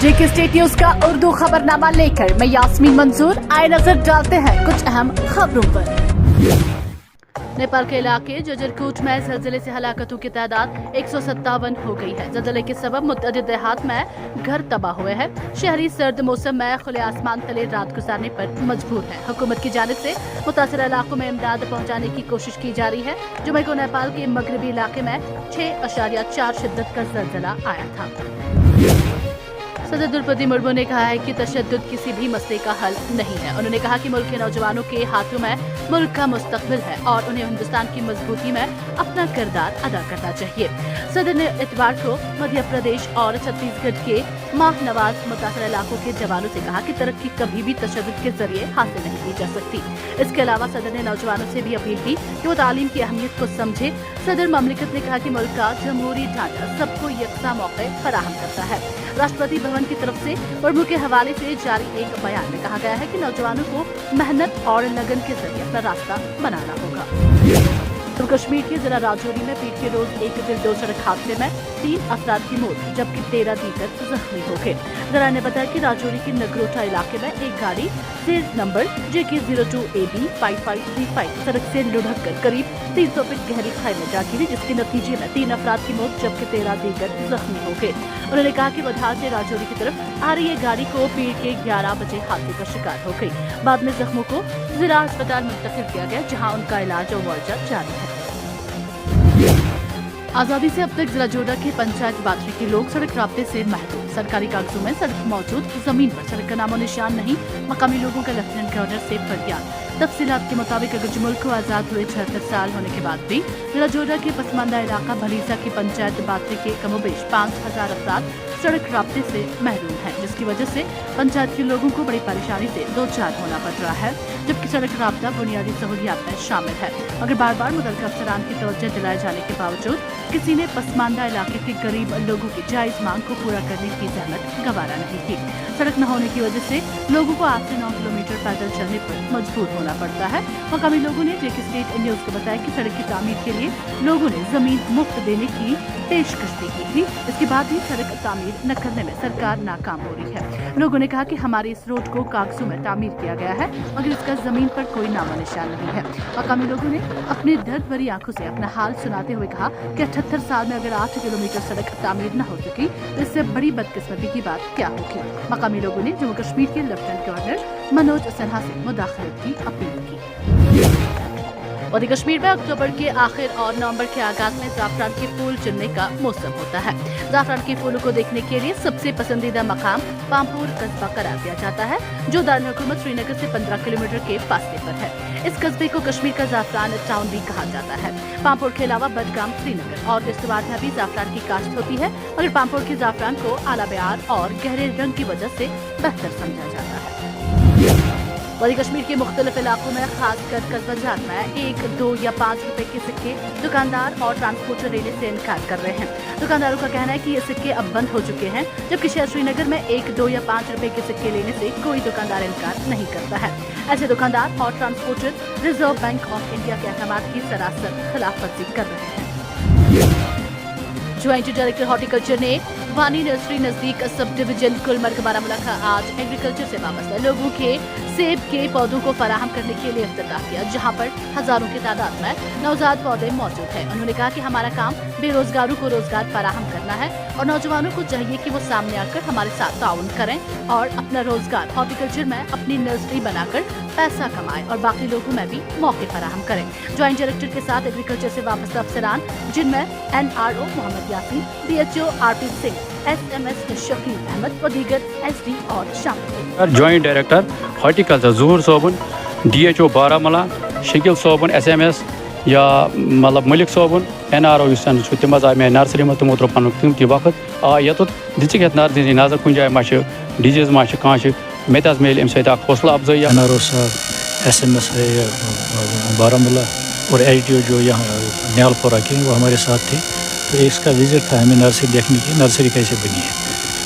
जेके state news का उर्दू खबरनामा लेकर मैं यास्मीन मंजूर आए नजर डालते हैं कुछ अहम खबरों पर। नेपाल के इलाके जजरकोट में जलजिले से हलाकतों की तादाद 157 हो गई है। जलजिले के सबब मुतअद्दिद देहात में घर तबाह हुए हैं। शहरी सर्द मौसम में खुले आसमान तले रात गुजारने पर मजबूर है। हुकूमत की जानिब से मुतासर इलाकों में इमदाद पहुँचाने की कोशिश की जा रही है। जुमे को नेपाल के मगरबी इलाके में 6.4 शिद्दत का जलजिला आया था। सदर द्रौपदी मुर्मू ने कहा है कि तशद्दुद किसी भी मसले का हल नहीं है। उन्होंने कहा कि मुल्क के नौजवानों के हाथों में मुल्क का मुस्तकबिल है और उन्हें हिंदुस्तान की मजबूती में अपना किरदार अदा करना चाहिए। सदर ने इतवार को मध्य प्रदेश और छत्तीसगढ़ के माह नवाज मुतासर इलाकों के जवानों से कहा कि तरक्की कभी भी तशद्दुद के जरिए हासिल नहीं की जा सकती। इसके अलावा सदर ने नौजवानों से भी अपील की कि वो तालीम की अहमियत को समझे। सदर ममलिकत ने कहा कि मुल्क का जमहूरी ढांचा सबको यकसा मौके फराहम करता है। राष्ट्रपति भवन की तरफ से मुर्मू के हवाले से जारी एक बयान में कहा गया है कि नौजवानों को मेहनत और लगन के जरिए अपना रास्ता बनाना होगा। जम्मू कश्मीर के जिला राजौरी में पीर के रोज एक दिल दो सड़क हादसे में 3 अफराद की मौत जबकि 13 दीगर जख्मी हो गए। जरा ने बताया कि राजौरी के नगरोटा इलाके में एक गाड़ी सीरीज नंबर JK02AB 5535 सड़क से लुढ़क कर करीब 300 फीट गहरी खाई में जा गिरी, जिसके नतीजे में 3 अफराद की मौत जबकि 13 दीगर जख्मी हो गए। उन्होंने कहा कि बधार से राजौरी की तरफ आ रही ये गाड़ी को पीर के 11 बजे हादसे का शिकार हो गई। बाद में जख्मों को जिला अस्पताल मुंतकिल किया गया, जहाँ उनका इलाज और मुआवजा जारी है। आजादी से अब तक जिला जोड़ा के पंचायत बातरी के लोग सड़क राब्ते से महरूम। सरकारी कागजों में सड़क मौजूद, जमीन पर सड़क का नामो निशान नहीं। मकामी लोगों का लेफ्टिनेंट गवर्नर से फरियाद। तफसीलात के मुताबिक अगर मुल्क को आजाद हुए 76 साल होने के बाद भी जिला जोड़ा के पसमानदा इलाका भलीसा की पंचायत बातरी के कमोबेश 5000 अफराद सड़क राब्ते से महरूम है, जिसकी वजह से पंचायत के लोगों को बड़ी परेशानी से दो चार होना पड़ रहा है। जबकि सड़क राब्ता बुनियादी सहूलियात में शामिल है, मगर बार बार मुतल्लिका अफसरान की तवज्जो दिलाए जाने के बावजूद किसी ने पसमानदा इलाके के गरीब लोगों की जायज मांग को पूरा करने की जहमत गवारा नहीं की। सड़क न होने की वजह से लोगों को 8 से 9 किलोमीटर पैदल चलने पर मजबूर होना पड़ता है। मकामी लोगों ने जेके स्टेट न्यूज को बताया कि सड़क की तामीर के लिए लोगों ने जमीन मुफ्त देने की पेशकश की थी। इसके बाद भी सड़क तामीर न करने में सरकार नाकाम हो रही है। लोगों ने कहा कि हमारे इस रोड को कागजों में तामीर किया गया है, मगर इसका जमीन पर कोई नामो निशान नहीं है। मकामी लोगों ने अपनी दर्द भरी आंखों से अपना हाल सुनाते हुए कहा कि 78 साल में अगर 8 किलोमीटर सड़क तामीर न हो सकी तो इससे बड़ी बदकिस्मती की बात क्या होगी। मकामी लोगों ने जम्मू कश्मीर के लेफ्टिनेंट गवर्नर मनोज सिन्हा से मुदाखलत की अपील की। मध्य कश्मीर में अक्टूबर के आखिर और नवंबर के आगाज में जाफरान के फूल चुनने का मौसम होता है। जाफरान के फूलों को देखने के लिए सबसे पसंदीदा मकाम पामपुर कस्बा करार दिया जाता है, जो दारुल हुकूमत श्रीनगर से 15 किलोमीटर के फासले पर है। इस कस्बे को कश्मीर का जाफरान टाउन भी कहा जाता है। पामपुर के अलावा बडगाम, श्रीनगर और किश्तवाड़ में भी जाफरान की काश्त होती है, मगर पामपुर के जाफरान को आला बयार और गहरे रंग की वजह से बेहतर समझा जाता है। मध्य कश्मीर के मुख्तलिफ इलाकों में खासकर कस्बा में 1, 2 या 5 रुपए के सिक्के दुकानदार और ट्रांसपोर्टर लेने से इनकार कर रहे हैं। दुकानदारों का कहना है कि ये सिक्के अब बंद हो चुके हैं, जबकि शहर श्रीनगर में 1, 2 या 5 रुपए के सिक्के लेने से कोई दुकानदार इनकार नहीं करता है। ऐसे दुकानदार और transporter reserve bank of India के अहकामात की सरासर खिलाफवर्जी कर रहे हैं। ज्वाइंट डायरेक्टर हॉर्टिकल्चर ने वानी नर्सरी नजदीक सब डिवीजन गुलमर्ग बारामूला का आज एग्रीकल्चर से वाबस्ता लोगों के सेब के पौधों को फराहम करने के लिए इफ्तिताह किया, जहां पर हजारों की तादाद में नवजात पौधे मौजूद हैं। उन्होंने कहा कि हमारा काम बेरोजगारों को रोजगार फराहम करना है और नौजवानों को चाहिए कि वो सामने आकर हमारे साथ ताउन करें और अपना रोजगार हॉर्टिकल्चर में अपनी नर्सरी बनाकर पैसा कमाएं और बाकी लोगों में भी मौके फराहम करें। ज्वाइंट डायरेक्टर के साथ एग्रीकल्चर से वाबस्ता अफसरान, जिनमें NRO Mohammad Yasin, DHO RP Singh, SMS Shakeel Ahmad और दीगर SD और शामिल थे। ज्वाइंट डायरेक्टर हॉर्टिकल्चर ज़हूर सोबन, DHO बारामूला, शकील सोबन SMS या मतलब मलिक सोबन, NRO तम आए मे नर्सरी में तमो त्रो पन कीमती वक्त आ योत दिख नर्सरी नजर कुछ जाए मा डिजीज मा कह मे मिले अमे सत हौसला अफजाई। NRO साहब, SMS बारामूला और SDO जो यहाँ न्यालपुरा के वो हमारे साथ थे, तो इसका विजिट था हमें नर्सरी देखने की, नर्सरी कैसे बनी है,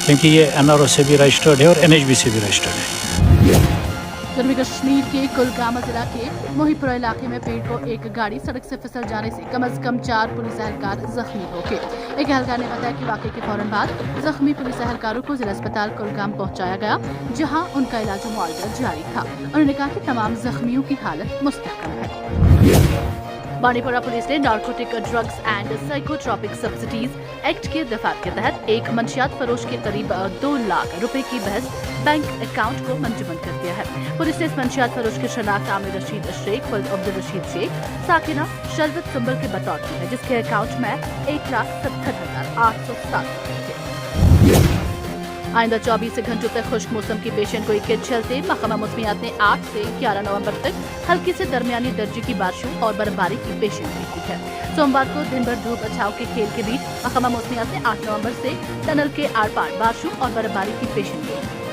क्योंकि ये NRO से भी रजिस्टर्ड है और NHB से भी रजिस्टर्ड है। जनूबी कश्मीर के कुलगाम जिला के मोहीपुरा इलाके में पेड़ को एक गाड़ी सड़क से फिसल जाने से कम से कम 4 पुलिस एहलकार जख्मी हो गए। एक एहलकार ने बताया कि वाकये के फौरन बाद जख्मी पुलिस एहलकारों को जिला अस्पताल कुलगाम पहुंचाया गया, जहां उनका इलाज मुआवजा जारी था। उन्होंने कहा कि तमाम जख्मियों की हालत मुस्तहकम है। बांडीपुरा पुलिस ने narcotic drugs and psychotropic subsidies act के दफात के तहत एक मंशियात फरोश के करीब 2 लाख रुपए की बहस बैंक अकाउंट को मंजूर कर दिया है। पुलिस ने इस मंशियात फरोश की शनाख्त आमिर रशीद शेख वल्द अब्दुल रशीद शेख साकिना शरबत सुंबल के बतौर की है, जिसके अकाउंट में 1,70,807 थे। आइंदा 24 घंटों तक खुश्क मौसम की पेशेनगोई के चलते महकमा मौसमियात ने 8 से 11 नवंबर तक हल्की से दरमियानी दर्जे की बारिशों और बर्फबारी की पेशेनगोई की है। सोमवार को दिन भर धूप छांव के खेल के बीच महकमा मौसमियात ने 8 नवंबर से टनल के आर पार बारिशों और बर्फबारी की पेशेनगोई की।